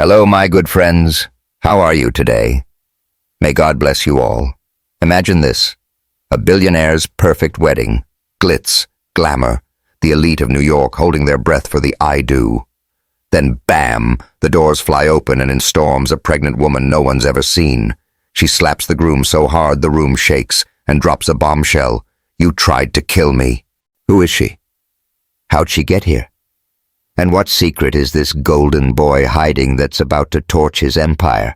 Hello, my good friends. How are you today? May God bless you all. Imagine this: a billionaire's perfect wedding, glitz, glamour, the elite of New York holding their breath for the I do. Then bam, the doors fly open and in storms a pregnant woman no one's ever seen. She slaps the groom so hard the room shakes and drops a bombshell. You tried to kill me. Who is she? How'd she get here? And what secret is this golden boy hiding that's about to torch his empire?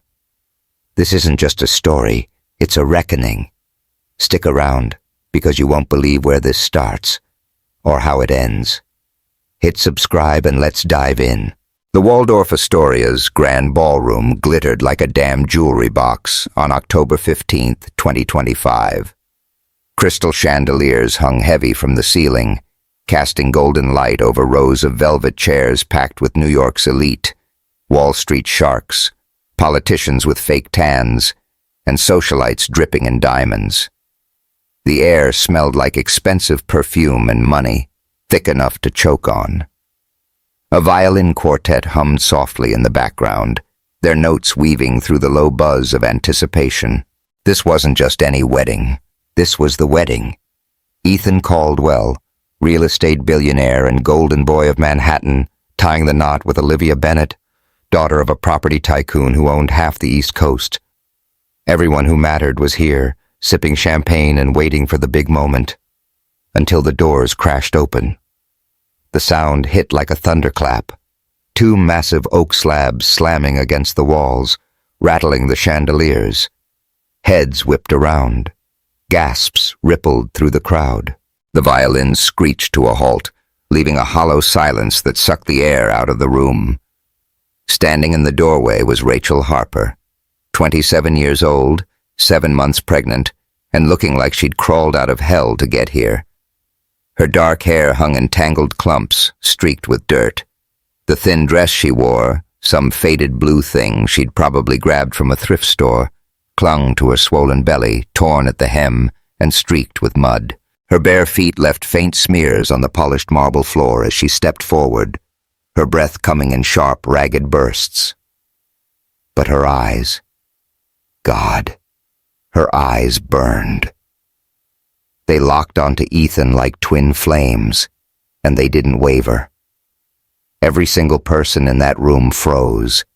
This isn't just a story, it's a reckoning. Stick around, because you won't believe where this starts, or how it ends. Hit subscribe and let's dive in. The Waldorf Astoria's grand ballroom glittered like a damn jewelry box on October 15th, 2025. Crystal chandeliers hung heavy from the ceiling, casting golden light over rows of velvet chairs packed with New York's elite, Wall Street sharks, politicians with fake tans, and socialites dripping in diamonds. The air smelled like expensive perfume and money, thick enough to choke on. A violin quartet hummed softly in the background, their notes weaving through the low buzz of anticipation. This wasn't just any wedding. This was the wedding. Ethan Caldwell, real estate billionaire and golden boy of Manhattan, tying the knot with Olivia Bennett, daughter of a property tycoon who owned half the East Coast. Everyone who mattered was here, sipping champagne and waiting for the big moment, until the doors crashed open. The sound hit like a thunderclap, two massive oak slabs slamming against the walls, rattling the chandeliers. Heads whipped around. Gasps rippled through the crowd. The violins screeched to a halt, leaving a hollow silence that sucked the air out of the room. Standing in the doorway was Rachel Harper, 27 years old, 7 months pregnant, and looking like she'd crawled out of hell to get here. Her dark hair hung in tangled clumps, streaked with dirt. The thin dress she wore, some faded blue thing she'd probably grabbed from a thrift store, clung to her swollen belly, torn at the hem and streaked with mud. Her bare feet left faint smears on the polished marble floor as she stepped forward, her breath coming in sharp, ragged bursts. But her eyes, God, her eyes burned. They locked onto Ethan like twin flames, and they didn't waver. Every single person in that room froze,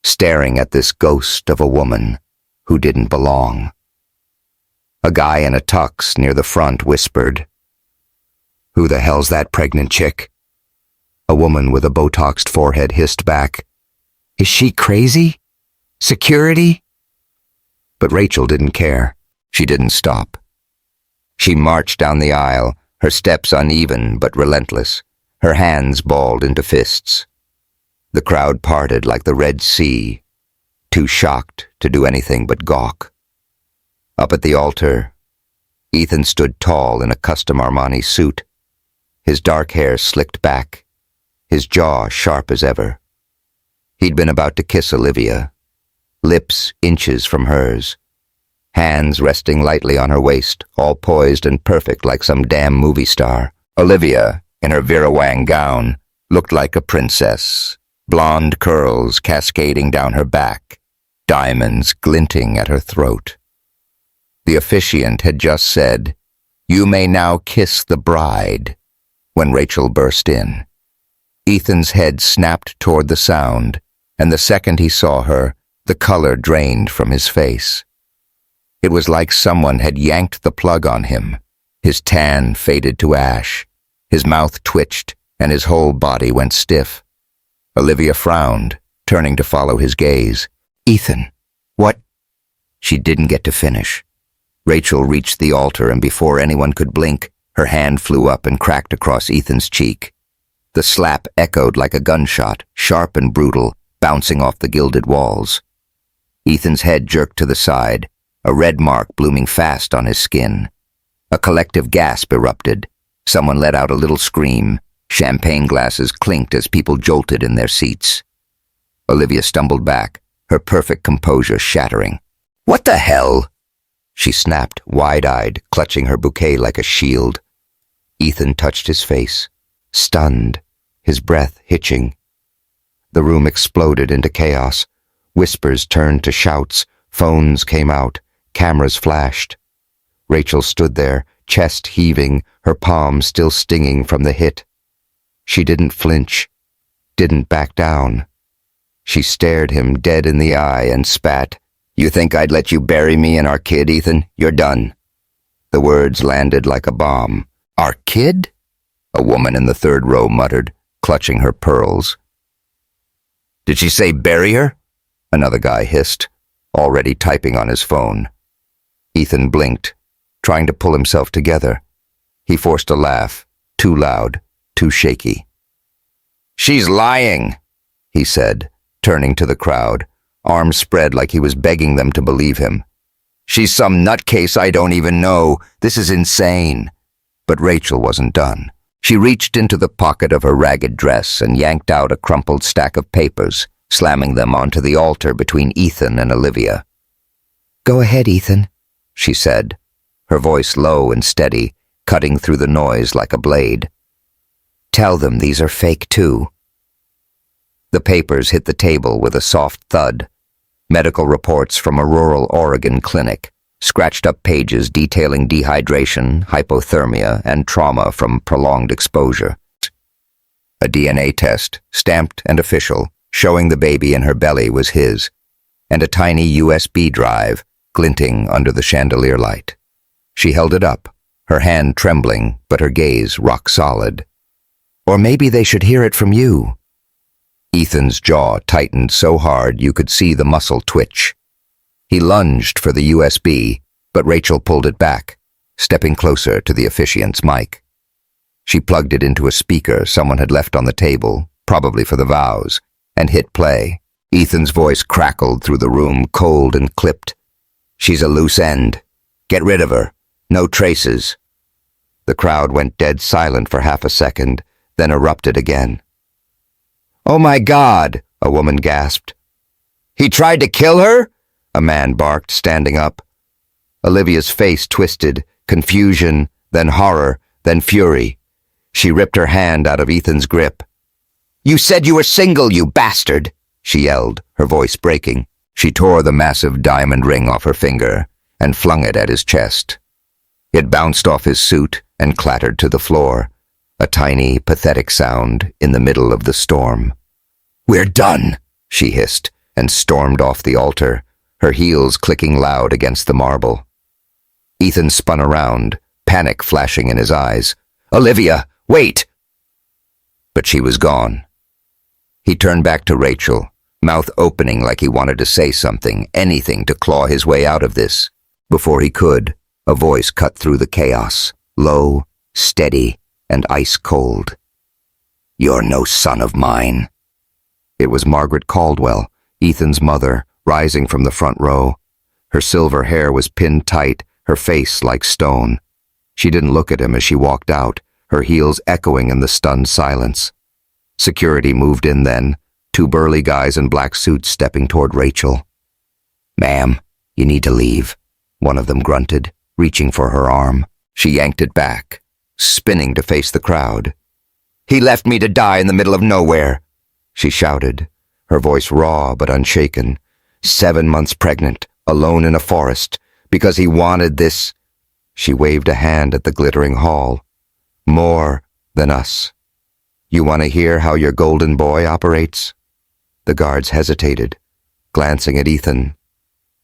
staring at this ghost of a woman who didn't belong. A guy in a tux near the front whispered, "Who the hell's that pregnant chick?" A woman with a Botoxed forehead hissed back, "Is she crazy? Security?" But Rachel didn't care. She didn't stop. She marched down the aisle, her steps uneven but relentless, her hands balled into fists. The crowd parted like the Red Sea, too shocked to do anything but gawk. Up at the altar, Ethan stood tall in a custom Armani suit, his dark hair slicked back, his jaw sharp as ever. He'd been about to kiss Olivia, lips inches from hers, hands resting lightly on her waist, all poised and perfect like some damn movie star. Olivia, in her Vera Wang gown, looked like a princess, blonde curls cascading down her back, diamonds glinting at her throat. The officiant had just said, "You may now kiss the bride," when Rachel burst in. Ethan's head snapped toward the sound, and the second he saw her, the color drained from his face. It was like someone had yanked the plug on him. His tan faded to ash, his mouth twitched, and his whole body went stiff. Olivia frowned, turning to follow his gaze. "Ethan, what?" She didn't get to finish. Rachel reached the altar, and before anyone could blink, her hand flew up and cracked across Ethan's cheek. The slap echoed like a gunshot, sharp and brutal, bouncing off the gilded walls. Ethan's head jerked to the side, a red mark blooming fast on his skin. A collective gasp erupted. Someone let out a little scream. Champagne glasses clinked as people jolted in their seats. Olivia stumbled back, her perfect composure shattering. "What the hell?" She snapped, wide-eyed, clutching her bouquet like a shield. Ethan touched his face, stunned, his breath hitching. The room exploded into chaos. Whispers turned to shouts, phones came out, cameras flashed. Rachel stood there, chest heaving, her palm still stinging from the hit. She didn't flinch, didn't back down. She stared him dead in the eye and spat. "You think I'd let you bury me and our kid, Ethan? You're done." The words landed like a bomb. "Our kid?" a woman in the third row muttered, clutching her pearls. "Did she say bury her?" another guy hissed, already typing on his phone. Ethan blinked, trying to pull himself together. He forced a laugh, too loud, too shaky. "She's lying," he said, turning to the crowd, arms spread like he was begging them to believe him. "She's some nutcase I don't even know. This is insane." But Rachel wasn't done. She reached into the pocket of her ragged dress and yanked out a crumpled stack of papers, slamming them onto the altar between Ethan and Olivia. "Go ahead, Ethan," she said, her voice low and steady, cutting through the noise like a blade. "Tell them these are fake too." The papers hit the table with a soft thud. Medical reports from a rural Oregon clinic, scratched-up pages detailing dehydration, hypothermia, and trauma from prolonged exposure. A DNA test, stamped and official, showing the baby in her belly was his, and a tiny USB drive glinting under the chandelier light. She held it up, her hand trembling, but her gaze rock solid. "Or maybe they should hear it from you." Ethan's jaw tightened so hard you could see the muscle twitch. He lunged for the USB, but Rachel pulled it back, stepping closer to the officiant's mic. She plugged it into a speaker someone had left on the table, probably for the vows, and hit play. Ethan's voice crackled through the room, cold and clipped. "She's a loose end. Get rid of her. No traces." The crowd went dead silent for half a second, then erupted again. "Oh my God!" a woman gasped. "He tried to kill her?" a man barked, standing up. Olivia's face twisted, confusion, then horror, then fury. She ripped her hand out of Ethan's grip. "You said you were single, you bastard!" she yelled, her voice breaking. She tore the massive diamond ring off her finger and flung it at his chest. It bounced off his suit and clattered to the floor, a tiny, pathetic sound in the middle of the storm. "We're done," she hissed, and stormed off the altar, her heels clicking loud against the marble. Ethan spun around, panic flashing in his eyes. "Olivia, wait!" But she was gone. He turned back to Rachel, mouth opening like he wanted to say something, anything to claw his way out of this. Before he could, a voice cut through the chaos, low, steady, and ice-cold. "You're no son of mine." It was Margaret Caldwell, Ethan's mother, rising from the front row. Her silver hair was pinned tight, her face like stone. She didn't look at him as she walked out, her heels echoing in the stunned silence. Security moved in then, two burly guys in black suits stepping toward Rachel. "Ma'am, you need to leave," one of them grunted, reaching for her arm. She yanked it back, spinning to face the crowd. "He left me to die in the middle of nowhere," she shouted, her voice raw but unshaken. 7 months pregnant, alone in a forest, because he wanted this. She waved a hand at the glittering hall. "More than us. You want to hear how your golden boy operates?" The guards hesitated, glancing at Ethan.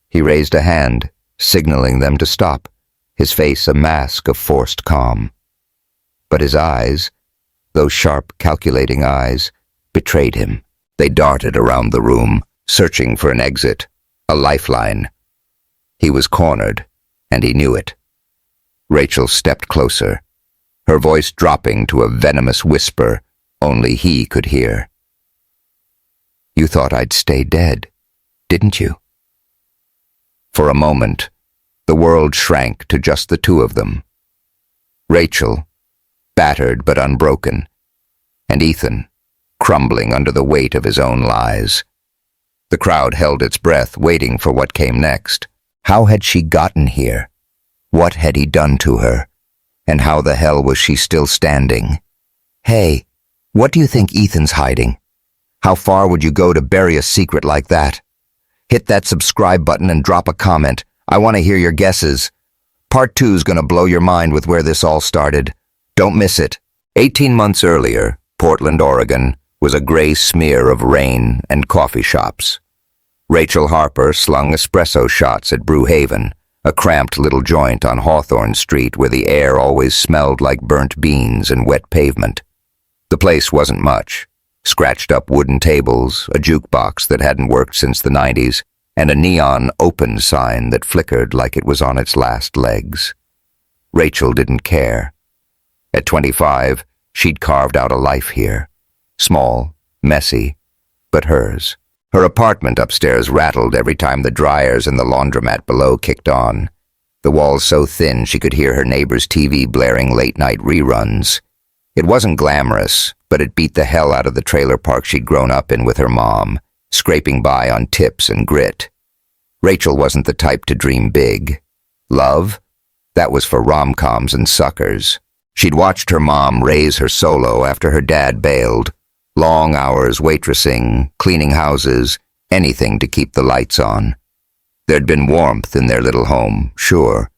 He raised a hand, signaling them to stop, his face a mask of forced calm. But his eyes, those sharp, calculating eyes, betrayed him. They darted around the room, searching for an exit, a lifeline. He was cornered, and he knew it. Rachel stepped closer, her voice dropping to a venomous whisper only he could hear. "You thought I'd stay dead, didn't you?" For a moment, the world shrank to just the two of them. Rachel, battered but unbroken, and Ethan, crumbling under the weight of his own lies. The crowd held its breath, waiting for what came next. How had she gotten here? What had he done to her? And how the hell was she still standing? "Hey, what do you think Ethan's hiding?" How far would you go to bury a secret like that? Hit that subscribe button and drop a comment. I want to hear your guesses. Part 2's gonna blow your mind with where this all started. Don't miss it. 18 months earlier, Portland, Oregon, was a gray smear of rain and coffee shops. Rachel Harper slung espresso shots at Brewhaven, a cramped little joint on Hawthorne Street where the air always smelled like burnt beans and wet pavement. The place wasn't much. Scratched-up wooden tables, a jukebox that hadn't worked since the 90s, and a neon open sign that flickered like it was on its last legs. Rachel didn't care. At 25, she'd carved out a life here. Small, messy, but hers. Her apartment upstairs rattled every time the dryers in the laundromat below kicked on. The walls so thin she could hear her neighbor's TV blaring late-night reruns. It wasn't glamorous, but it beat the hell out of the trailer park she'd grown up in with her mom, scraping by on tips and grit. Rachel wasn't the type to dream big. Love? That was for rom-coms and suckers. She'd watched her mom raise her solo after her dad bailed. Long hours waitressing, cleaning houses, anything to keep the lights on. There'd been warmth in their little home, sure,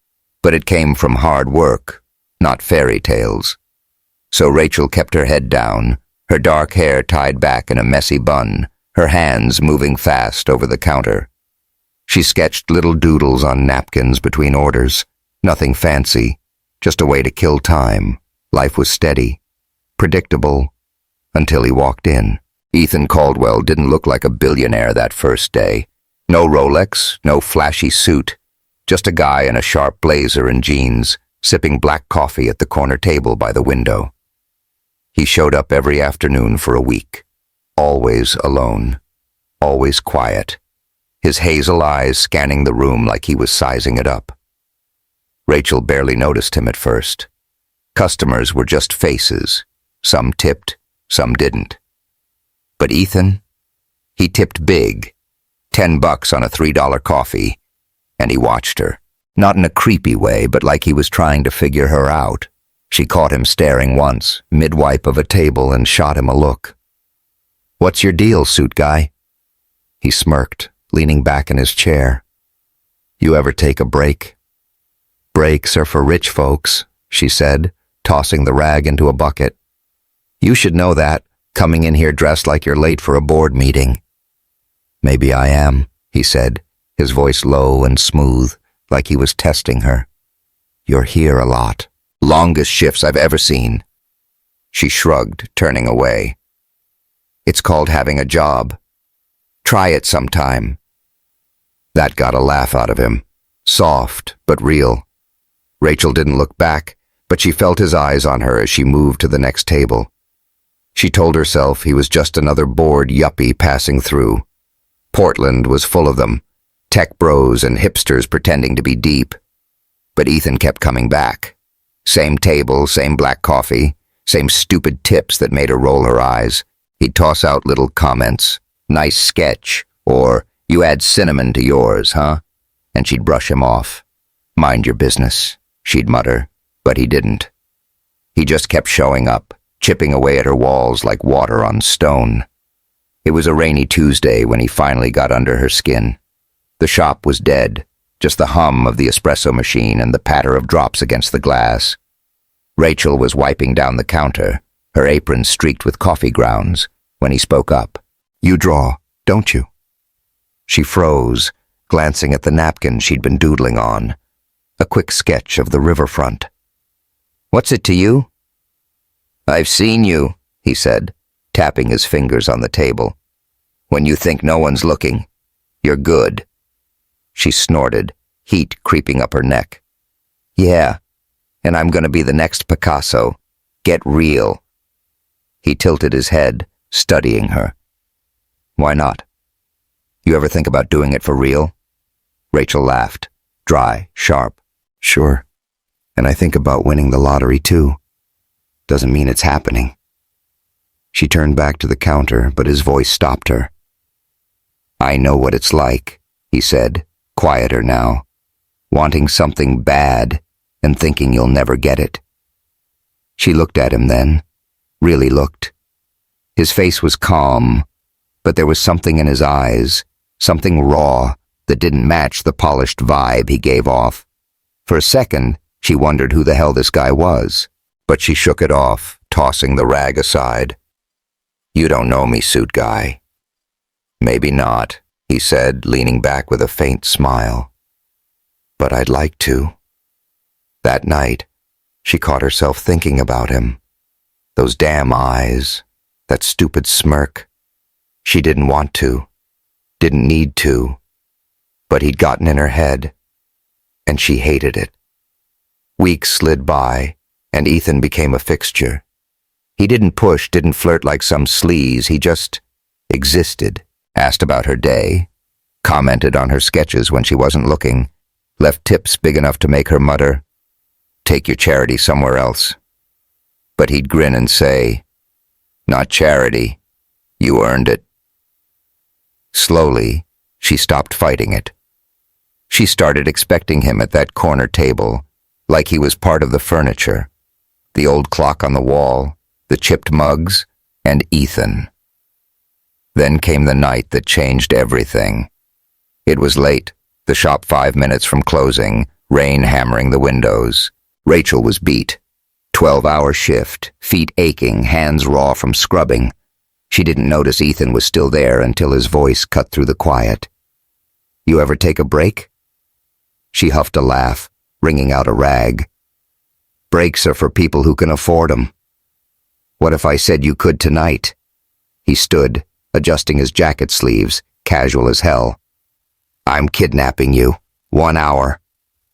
but it came from hard work, not fairy tales. So Rachel kept her head down, her dark hair tied back in a messy bun, her hands moving fast over the counter. She sketched little doodles on napkins between orders. Nothing fancy, just a way to kill time. Life was steady, predictable, until he walked in. Ethan Caldwell didn't look like a billionaire that first day. No Rolex, no flashy suit, just a guy in a sharp blazer and jeans, sipping black coffee at the corner table by the window. He showed up every afternoon for a week, always alone, always quiet, his hazel eyes scanning the room like he was sizing it up. Rachel barely noticed him at first. Customers were just faces, some tipped, some didn't. But Ethan, he tipped big, $10 on a $3 coffee, and he watched her. Not in a creepy way, but like he was trying to figure her out. She caught him staring once, mid-wipe of a table, and shot him a look. "What's your deal, suit guy?" He smirked, leaning back in his chair. "You ever take a break?" "Breaks are for rich folks," she said, tossing the rag into a bucket. "You should know that, coming in here dressed like you're late for a board meeting." "Maybe I am," he said, his voice low and smooth, like he was testing her. "You're here a lot. Longest shifts I've ever seen." She shrugged, turning away. "It's called having a job. Try it sometime." That got a laugh out of him, soft but real. Rachel didn't look back, but she felt his eyes on her as she moved to the next table. She told herself he was just another bored yuppie passing through. Portland was full of them, tech bros and hipsters pretending to be deep. But Ethan kept coming back. Same table, same black coffee, same stupid tips that made her roll her eyes. He'd toss out little comments, "Nice sketch," or "You add cinnamon to yours, huh?" And she'd brush him off. "Mind your business," she'd mutter, but he didn't. He just kept showing up, chipping away at her walls like water on stone. It was a rainy Tuesday when he finally got under her skin. The shop was dead, just the hum of the espresso machine and the patter of drops against the glass. Rachel was wiping down the counter, her apron streaked with coffee grounds, when he spoke up. "You draw, don't you?" She froze, glancing at the napkin she'd been doodling on. A quick sketch of the riverfront. "What's it to you?" "I've seen you," he said, tapping his fingers on the table. "When you think no one's looking, you're good." She snorted, heat creeping up her neck. "Yeah, and I'm gonna be the next Picasso. Get real." He tilted his head, studying her. "Why not? You ever think about doing it for real?" Rachel laughed, dry, sharp. "Sure. And I think about winning the lottery too. Doesn't mean it's happening." She turned back to the counter, but his voice stopped her. "I know what it's like," he said, quieter now, "wanting something bad and thinking you'll never get it." She looked at him then, really looked. His face was calm, but there was something in his eyes, something raw, that didn't match the polished vibe he gave off. For a second, she wondered who the hell this guy was, but she shook it off, tossing the rag aside. "You don't know me, suit guy." "Maybe not," he said, leaning back with a faint smile. "But I'd like to." That night, she caught herself thinking about him. Those damn eyes, that stupid smirk. She didn't want to, didn't need to, but he'd gotten in her head, and she hated it. Weeks slid by, and Ethan became a fixture. He didn't push, didn't flirt like some sleaze, he just existed, asked about her day, commented on her sketches when she wasn't looking, left tips big enough to make her mutter, "Take your charity somewhere else." But he'd grin and say, "Not charity, you earned it." Slowly, she stopped fighting it. She started expecting him at that corner table, like he was part of the furniture, the old clock on the wall, the chipped mugs, and Ethan. Then came the night that changed everything. It was late, the shop 5 minutes from closing, rain hammering the windows. Rachel was beat. 12-hour shift, feet aching, hands raw from scrubbing. She didn't notice Ethan was still there until his voice cut through the quiet. "You ever take a break?" She huffed a laugh, wringing out a rag. "Breaks are for people who can afford 'em." "What if I said you could tonight?" He stood, adjusting his jacket sleeves, casual as hell. "I'm kidnapping you. 1 hour."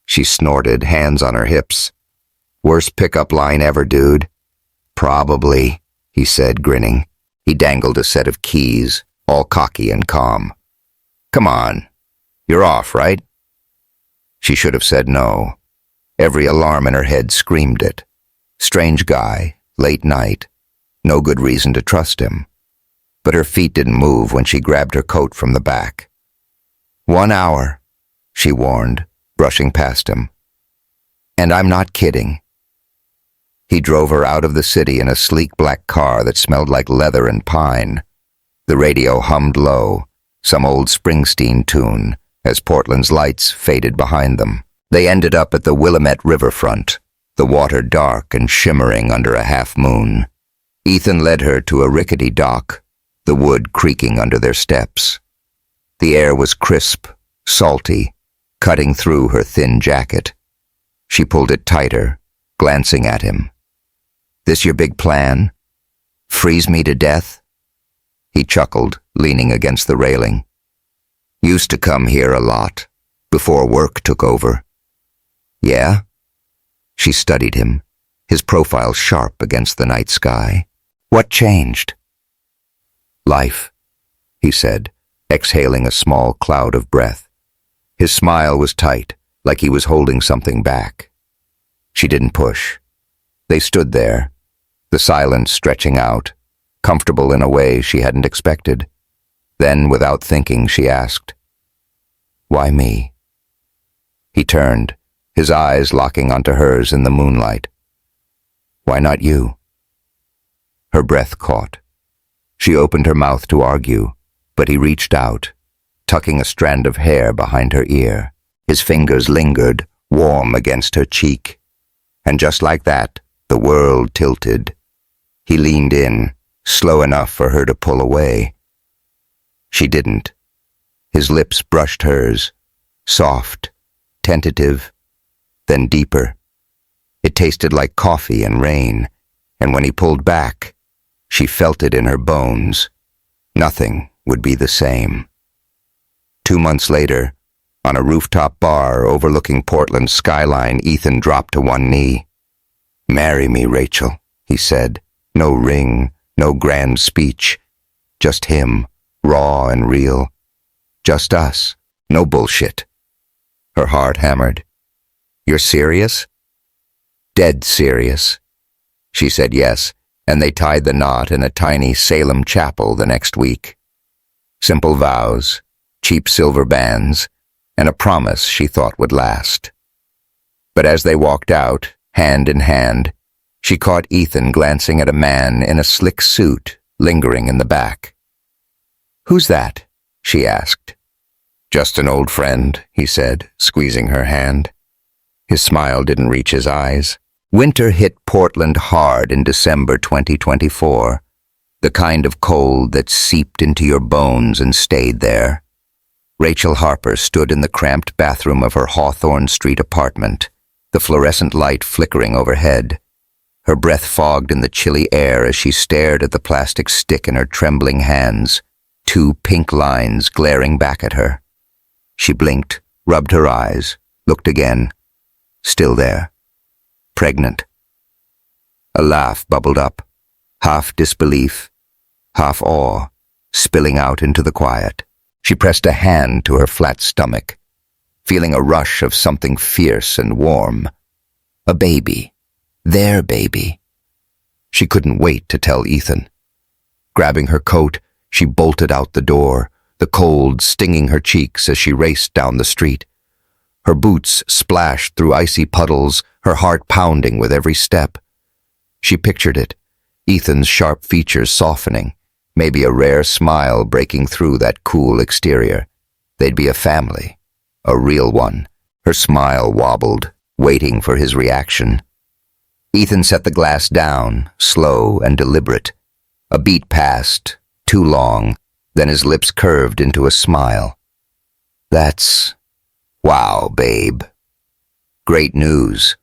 She snorted, hands on her hips. "Worst pickup line ever, dude." "Probably," he said, grinning. He dangled a set of keys, all cocky and calm. "Come on. You're off, right?" She should have said no. Every alarm in her head screamed it. Strange guy, late night. No good reason to trust him. But her feet didn't move when she grabbed her coat from the back. 1 hour, she warned, brushing past him. "And I'm not kidding." He drove her out of the city in a sleek black car that smelled like leather and pine. The radio hummed low, some old Springsteen tune, as Portland's lights faded behind them. They ended up at the Willamette riverfront, the water dark and shimmering under a half-moon. Ethan led her to a rickety dock, the wood creaking under their steps. The air was crisp, salty, cutting through her thin jacket. She pulled it tighter, glancing at him. "This your big plan? Freeze me to death?" He chuckled, leaning against the railing. "Used to come here a lot, before work took over." "Yeah?" She studied him, his profile sharp against the night sky. "What changed?" "Life," he said, exhaling a small cloud of breath. His smile was tight, like he was holding something back. She didn't push. They stood there, the silence stretching out, comfortable in a way she hadn't expected. Then, without thinking, she asked, "Why me?" He turned, his eyes locking onto hers in the moonlight. "Why not you?" Her breath caught. She opened her mouth to argue, but he reached out, tucking a strand of hair behind her ear. His fingers lingered, warm against her cheek. And just like that, the world tilted. He leaned in, slow enough for her to pull away. She didn't. His lips brushed hers, soft, tentative, then deeper. It tasted like coffee and rain, and when he pulled back, she felt it in her bones. Nothing would be the same. 2 months later, on a rooftop bar overlooking Portland's skyline, Ethan dropped to one knee. "Marry me, Rachel," he said. No ring, no grand speech. Just him, raw and real. Just us, no bullshit. Her heart hammered. "You're serious?" "Dead serious." She said yes, and they tied the knot in a tiny Salem chapel the next week. Simple vows, cheap silver bands, and a promise she thought would last. But as they walked out, hand in hand, she caught Ethan glancing at a man in a slick suit lingering in the back. "Who's that?" she asked. "Just an old friend," he said, squeezing her hand. His smile didn't reach his eyes. Winter hit Portland hard in December 2024, the kind of cold that seeped into your bones and stayed there. Rachel Harper stood in the cramped bathroom of her Hawthorne Street apartment, the fluorescent light flickering overhead. Her breath fogged in the chilly air as she stared at the plastic stick in her trembling hands, two pink lines glaring back at her. She blinked, rubbed her eyes, looked again. Still there. Pregnant. A laugh bubbled up, half disbelief, half awe, spilling out into the quiet. She pressed a hand to her flat stomach, feeling a rush of something fierce and warm. A baby. Their baby. She couldn't wait to tell Ethan. Grabbing her coat, she bolted out the door, the cold stinging her cheeks as she raced down the street. Her boots splashed through icy puddles, her heart pounding with every step. She pictured it, Ethan's sharp features softening, maybe a rare smile breaking through that cool exterior. They'd be a family, a real one. Her smile wobbled, waiting for his reaction. Ethan set the glass down, slow and deliberate. A beat passed, too long, then his lips curved into a smile. "That's... wow, babe. Great news."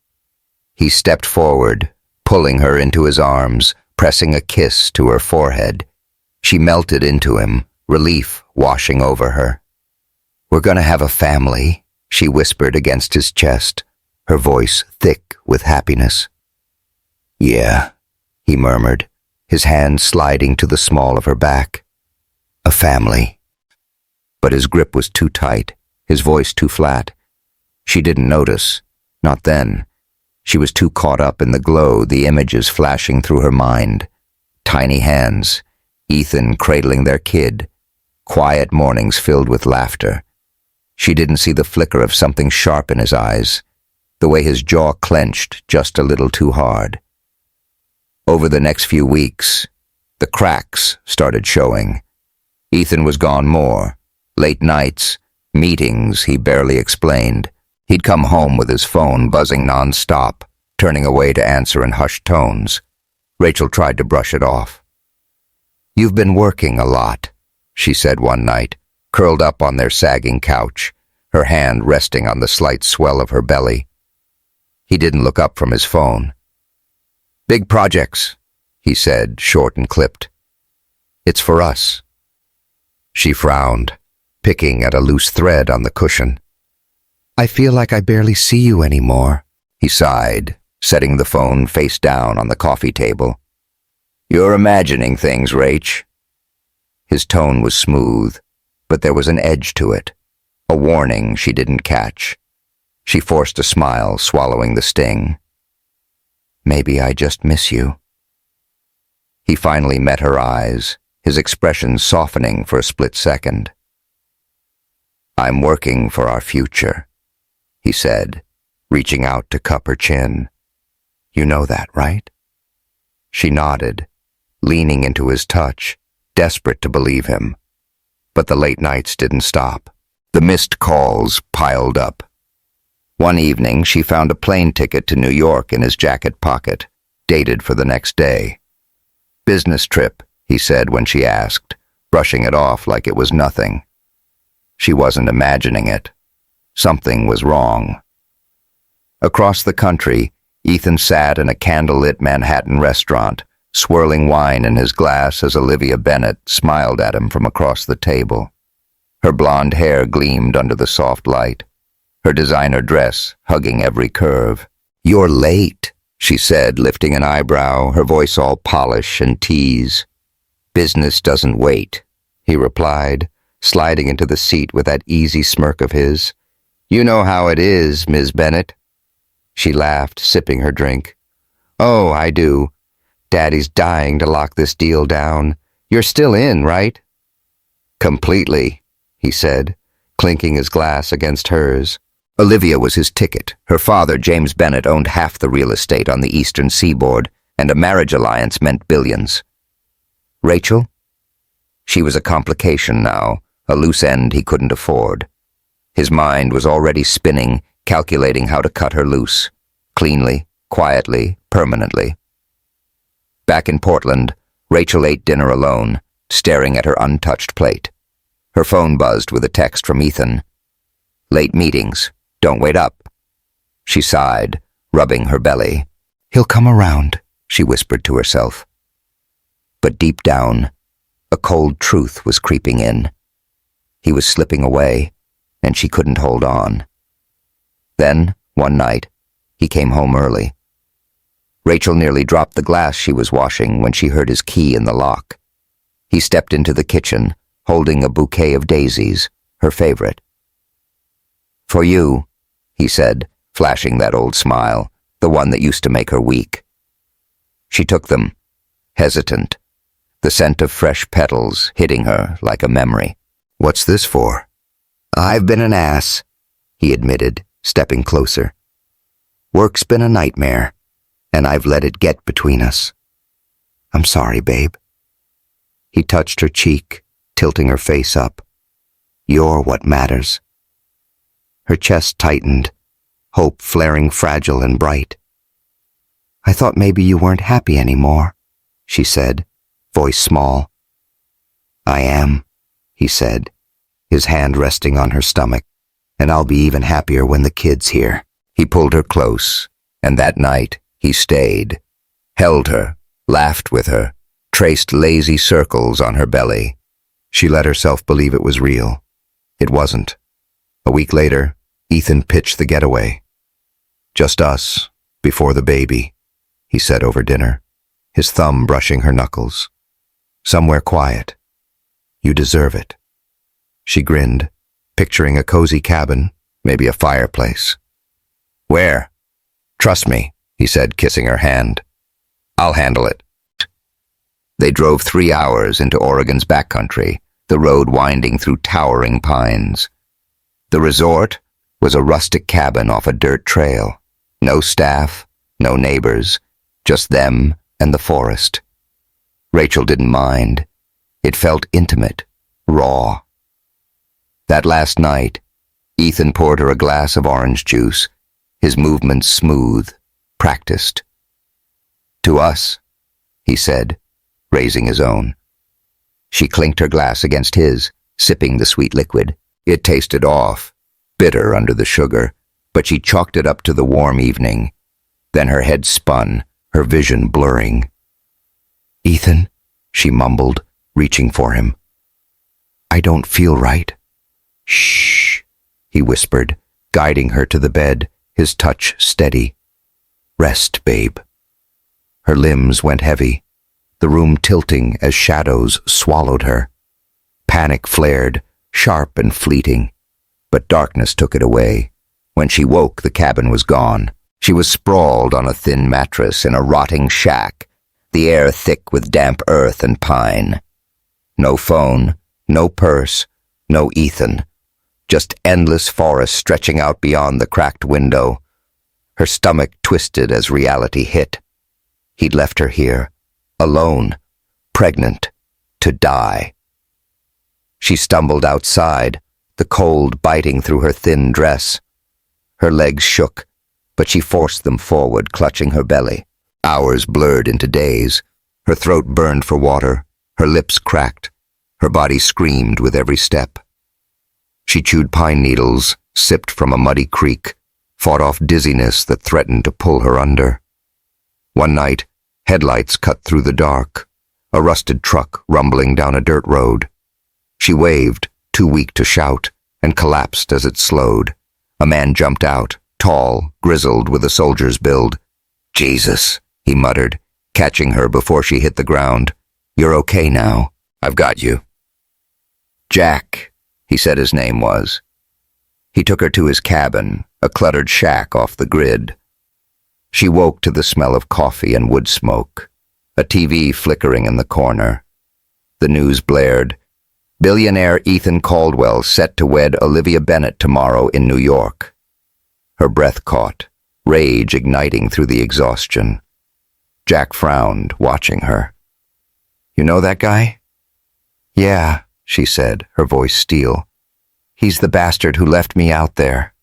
He stepped forward, pulling her into his arms, pressing a kiss to her forehead. She melted into him, relief washing over her. "We're gonna have a family," she whispered against his chest, her voice thick with happiness. "Yeah," he murmured, his hand sliding to the small of her back. "A family." But his grip was too tight, his voice too flat. She didn't notice, not then. She was too caught up in the glow, the images flashing through her mind. Tiny hands, Ethan cradling their kid, quiet mornings filled with laughter. She didn't see the flicker of something sharp in his eyes, the way his jaw clenched just a little too hard. Over the next few weeks, the cracks started showing. Ethan was gone more. Late nights, meetings he barely explained. He'd come home with his phone buzzing non-stop, turning away to answer in hushed tones. Rachel tried to brush it off. "You've been working a lot," she said one night, curled up on their sagging couch, her hand resting on the slight swell of her belly. He didn't look up from his phone. "Big projects," he said, short and clipped. "It's for us." She frowned, picking at a loose thread on the cushion. "I feel like I barely see you anymore," he sighed, setting the phone face down on the coffee table. "You're imagining things, Rach." His tone was smooth, but there was an edge to it, a warning she didn't catch. She forced a smile, swallowing the sting. "Maybe I just miss you." He finally met her eyes, his expression softening for a split second. "I'm working for our future," he said, reaching out to cup her chin. "You know that, right?" She nodded, leaning into his touch, desperate to believe him. But the late nights didn't stop. The missed calls piled up. One evening, she found a plane ticket to New York in his jacket pocket, dated for the next day. "Business trip," he said when she asked, brushing it off like it was nothing. She wasn't imagining it. Something was wrong. Across the country, Ethan sat in a candlelit Manhattan restaurant, swirling wine in his glass as Olivia Bennett smiled at him from across the table. Her blonde hair gleamed under the soft light, her designer dress hugging every curve. "You're late," she said, lifting an eyebrow, her voice all polish and tease. "Business doesn't wait," he replied, sliding into the seat with that easy smirk of his. "You know how it is, Ms. Bennett." She laughed, sipping her drink. "Oh, I do. Daddy's dying to lock this deal down. You're still in, right?" "Completely," he said, clinking his glass against hers. Olivia was his ticket. Her father, James Bennett, owned half the real estate on the eastern seaboard, and a marriage alliance meant billions. "Rachel?" She was a complication now, a loose end he couldn't afford. His mind was already spinning, calculating how to cut her loose. Cleanly, quietly, permanently. Back in Portland, Rachel ate dinner alone, staring at her untouched plate. Her phone buzzed with a text from Ethan. "Late meetings. Don't wait up." She sighed, rubbing her belly. "He'll come around," she whispered to herself. But deep down, a cold truth was creeping in. He was slipping away, and she couldn't hold on. Then, one night, he came home early. Rachel nearly dropped the glass she was washing when she heard his key in the lock. He stepped into the kitchen, holding a bouquet of daisies, her favorite. "For you," he said, flashing that old smile, the one that used to make her weak. She took them, hesitant, the scent of fresh petals hitting her like a memory. "What's this for?" "I've been an ass," he admitted, stepping closer. "Work's been a nightmare, and I've let it get between us. I'm sorry, babe." He touched her cheek, tilting her face up. "You're what matters." Her chest tightened, hope flaring fragile and bright. "I thought maybe you weren't happy anymore," she said, voice small. "I am," he said, his hand resting on her stomach, "and I'll be even happier when the kid's here." He pulled her close, and that night he stayed, held her, laughed with her, traced lazy circles on her belly. She let herself believe it was real. It wasn't. A week later, Ethan pitched the getaway. "Just us, before the baby," he said over dinner, his thumb brushing her knuckles. "Somewhere quiet. You deserve it." She grinned, picturing a cozy cabin, maybe a fireplace. "Where?" "Trust me," he said, kissing her hand. "I'll handle it." They drove 3 hours into Oregon's backcountry, the road winding through towering pines. The resort was a rustic cabin off a dirt trail. No staff, no neighbors, just them and the forest. Rachel didn't mind. It felt intimate, raw. That last night, Ethan poured her a glass of orange juice, his movements smooth, practiced. "To us," he said, raising his own. She clinked her glass against his, sipping the sweet liquid. It tasted off, bitter under the sugar, but she chalked it up to the warm evening. Then her head spun, her vision blurring. "Ethan," she mumbled, reaching for him. "I don't feel right." "Shh," he whispered, guiding her to the bed, his touch steady. "Rest, babe." Her limbs went heavy, the room tilting as shadows swallowed her. Panic flared, sharp and fleeting, but darkness took it away. When she woke, the cabin was gone. She was sprawled on a thin mattress in a rotting shack, the air thick with damp earth and pine. No phone, no purse, no Ethan. Just endless forest stretching out beyond the cracked window. Her stomach twisted as reality hit. He'd left her here, alone, pregnant, to die. She stumbled outside, the cold biting through her thin dress. Her legs shook, but she forced them forward, clutching her belly. Hours blurred into days. Her throat burned for water, her lips cracked. Her body screamed with every step. She chewed pine needles, sipped from a muddy creek, fought off dizziness that threatened to pull her under. One night, headlights cut through the dark, a rusted truck rumbling down a dirt road. She waved, too weak to shout, and collapsed as it slowed. A man jumped out, tall, grizzled with a soldier's build. "Jesus," he muttered, catching her before she hit the ground. "You're okay now. I've got you." Jack, he said his name was. He took her to his cabin, a cluttered shack off the grid. She woke to the smell of coffee and wood smoke, a TV flickering in the corner. The news blared. Billionaire Ethan Caldwell set to wed Olivia Bennett tomorrow in New York. Her breath caught, rage igniting through the exhaustion. Jack frowned, watching her. "You know that guy?" Yeah, she said, her voice steel. He's the bastard who left me out there.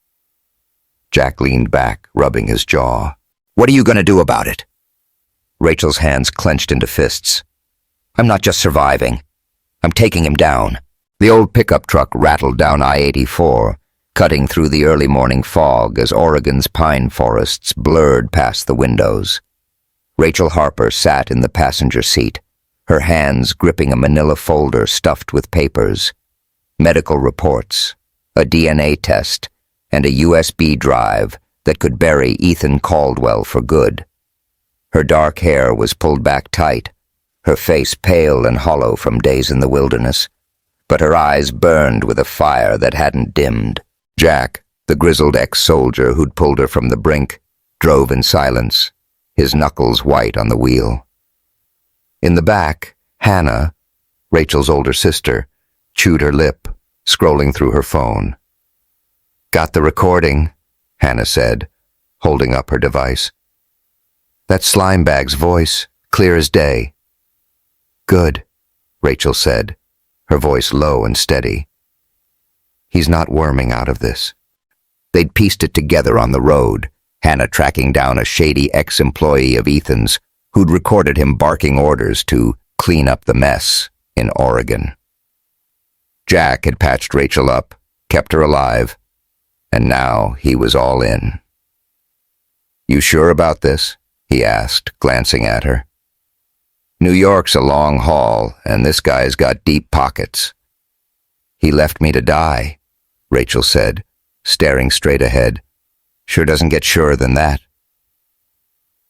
Jack leaned back, rubbing his jaw. What are you going to do about it? Rachel's hands clenched into fists. I'm not just surviving. I'm taking him down. The old pickup truck rattled down I-84, cutting through the early morning fog as Oregon's pine forests blurred past the windows. Rachel Harper sat in the passenger seat, her hands gripping a manila folder stuffed with papers, medical reports, a DNA test, and a USB drive that could bury Ethan Caldwell for good. Her dark hair was pulled back tight, her face pale and hollow from days in the wilderness, but her eyes burned with a fire that hadn't dimmed. Jack, the grizzled ex-soldier who'd pulled her from the brink, drove in silence, his knuckles white on the wheel. In the back, Hannah, Rachel's older sister, chewed her lip, scrolling through her phone. Got the recording, Hannah said, holding up her device. That slimebag's voice, clear as day. Good, Rachel said, her voice low and steady. He's not worming out of this. They'd pieced it together on the road, Hannah tracking down a shady ex-employee of Ethan's who'd recorded him barking orders to clean up the mess in Oregon. Jack had patched Rachel up, kept her alive, and now he was all in. You sure about this? He asked, glancing at her. New York's a long haul, and this guy's got deep pockets. He left me to die, Rachel said, staring straight ahead. Sure doesn't get surer than that.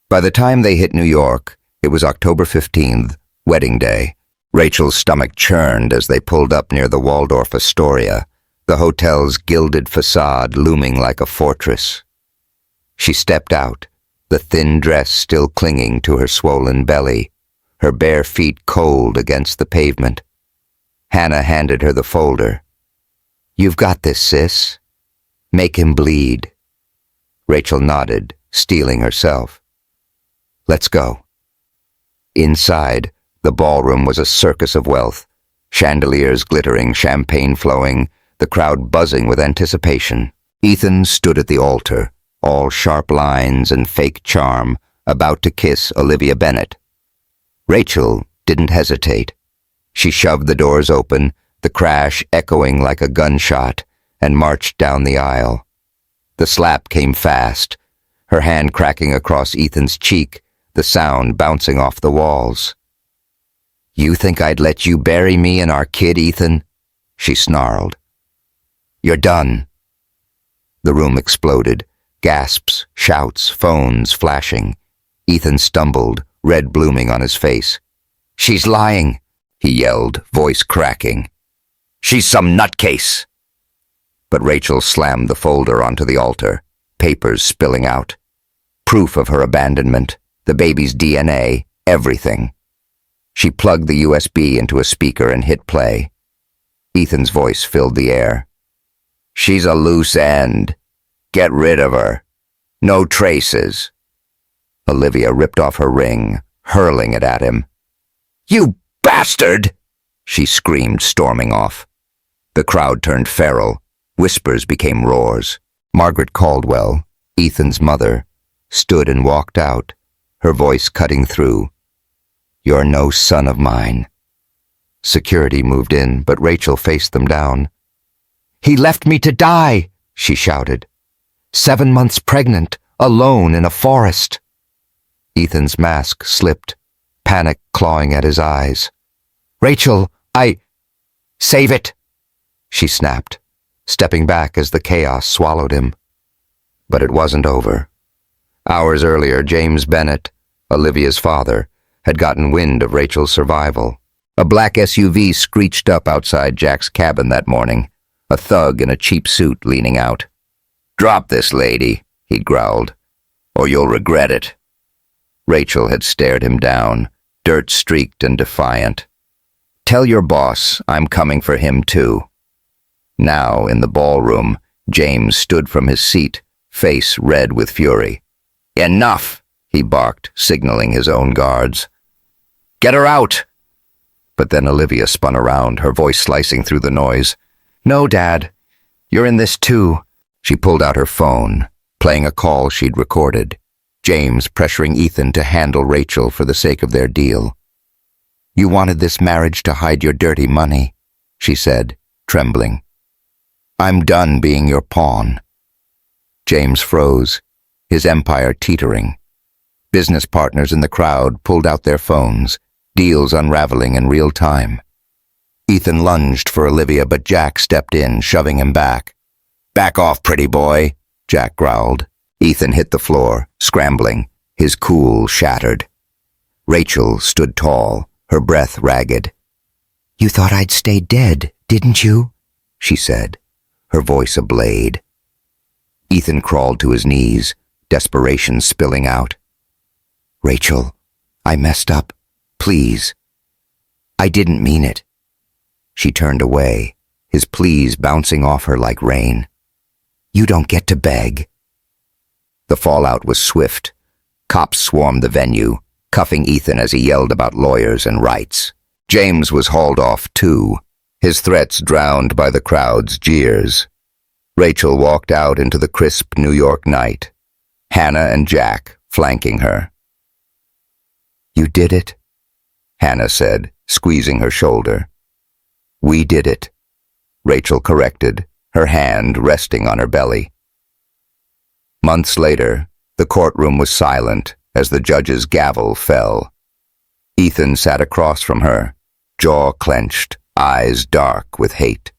By the time they hit New York, it was October 15th, wedding day. Rachel's stomach churned as they pulled up near the Waldorf Astoria, the hotel's gilded facade looming like a fortress. She stepped out, the thin dress still clinging to her swollen belly, her bare feet cold against the pavement. Hannah handed her the folder. You've got this, sis. Make him bleed. Rachel nodded, steeling herself. Let's go. Inside, the ballroom was a circus of wealth, chandeliers glittering, champagne flowing, the crowd buzzing with anticipation. Ethan stood at the altar, all sharp lines and fake charm, about to kiss Olivia Bennett. Rachel didn't hesitate. She shoved the doors open, the crash echoing like a gunshot, and marched down the aisle. The slap came fast, her hand cracking across Ethan's cheek, the sound bouncing off the walls. You think I'd let you bury me and our kid, Ethan? She snarled. You're done. The room exploded, gasps, shouts, phones flashing. Ethan stumbled, red blooming on his face. She's lying, he yelled, voice cracking. She's some nutcase. But Rachel slammed the folder onto the altar, papers spilling out. Proof of her abandonment, the baby's DNA, everything. She plugged the USB into a speaker and hit play. Ethan's voice filled the air. She's a loose end. Get rid of her. No traces. Olivia ripped off her ring, hurling it at him. You bastard! She screamed, storming off. The crowd turned feral. Whispers became roars. Margaret Caldwell, Ethan's mother, stood and walked out, her voice cutting through. You're no son of mine. Security moved in, but Rachel faced them down. He left me to die, she shouted. 7 months pregnant, alone in a forest. Ethan's mask slipped, panic clawing at his eyes. Rachel, Save it, she snapped, stepping back as the chaos swallowed him. But it wasn't over. Hours earlier, James Bennett, Olivia's father, had gotten wind of Rachel's survival. A black SUV screeched up outside Jack's cabin that morning, a thug in a cheap suit leaning out. Drop this, lady, he growled, or you'll regret it. Rachel had stared him down, dirt-streaked and defiant. Tell your boss I'm coming for him too. Now, in the ballroom, James stood from his seat, face red with fury. Enough, he barked, signaling his own guards. Get her out! But then Olivia spun around, her voice slicing through the noise. "No, Dad. You're in this too." She pulled out her phone, playing a call she'd recorded. James pressuring Ethan to handle Rachel for the sake of their deal. "You wanted this marriage to hide your dirty money," she said, trembling. "I'm done being your pawn." James froze, his empire teetering. Business partners in the crowd pulled out their phones, deals unraveling in real time. Ethan lunged for Olivia, but Jack stepped in, shoving him back. "Back off, pretty boy," Jack growled. Ethan hit the floor, scrambling, his cool shattered. Rachel stood tall, her breath ragged. "You thought I'd stay dead, didn't you?" she said, her voice a blade. Ethan crawled to his knees, desperation spilling out. "Rachel, I messed up. Please." "I didn't mean it." She turned away, his pleas bouncing off her like rain. "You don't get to beg." The fallout was swift. Cops swarmed the venue, cuffing Ethan as he yelled about lawyers and rights. James was hauled off too, his threats drowned by the crowd's jeers. Rachel walked out into the crisp New York night, Hannah and Jack flanking her. "You did it," Hannah said, squeezing her shoulder. "We did it," Rachel corrected, her hand resting on her belly. Months later, the courtroom was silent as the judge's gavel fell. Ethan sat across from her, jaw clenched, eyes dark with hate.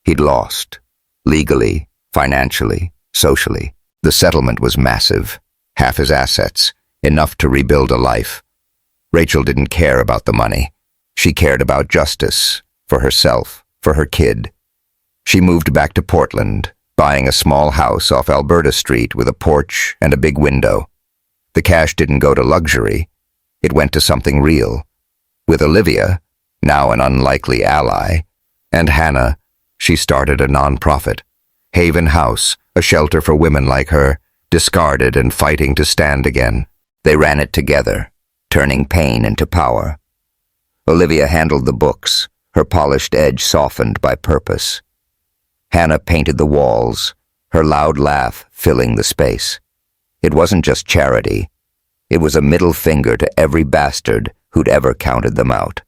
He'd lost, legally, financially, socially. The settlement was massive, half his assets, enough to rebuild a life. Rachel didn't care about the money. She cared about justice, for herself, for her kid. She moved back to Portland, buying a small house off Alberta Street with a porch and a big window. The cash didn't go to luxury. It went to something real. With Olivia, now an unlikely ally, and Hannah, she started a nonprofit. Haven House, a shelter for women like her, discarded and fighting to stand again. They ran it together, turning pain into power. Olivia handled the books, her polished edge softened by purpose. Hannah painted the walls, her loud laugh filling the space. It wasn't just charity. It was a middle finger to every bastard who'd ever counted them out.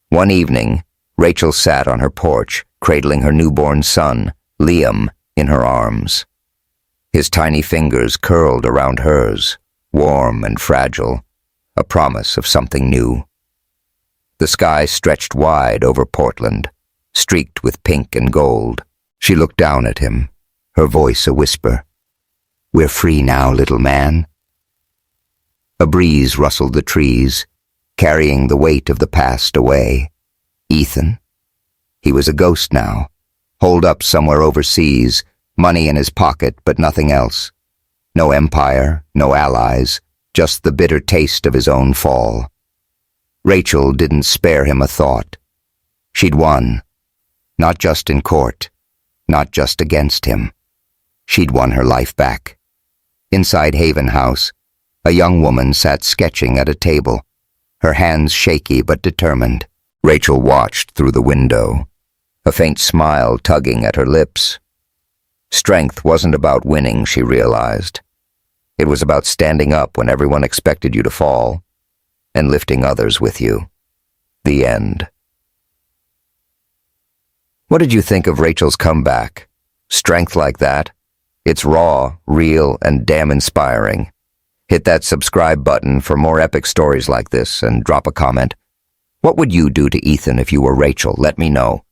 One evening, Rachel sat on her porch, cradling her newborn son, Liam, in her arms. His tiny fingers curled around hers, warm and fragile, a promise of something new. The sky stretched wide over Portland, streaked with pink and gold. She looked down at him, her voice a whisper. "We're free now, little man." A breeze rustled the trees, carrying the weight of the past away. Ethan? He was a ghost now, holed up somewhere overseas, money in his pocket but nothing else. No empire, no allies, just the bitter taste of his own fall. Rachel didn't spare him a thought. She'd won, not just in court, not just against him. She'd won her life back. Inside Haven House, a young woman sat sketching at a table, her hands shaky but determined. Rachel watched through the window, a faint smile tugging at her lips. Strength wasn't about winning, she realized. It was about standing up when everyone expected you to fall, and lifting others with you. The end. What did you think of Rachel's comeback? Strength like that? It's raw, real, and damn inspiring. Hit that subscribe button for more epic stories like this and drop a comment. What would you do to Ethan if you were Rachel? Let me know.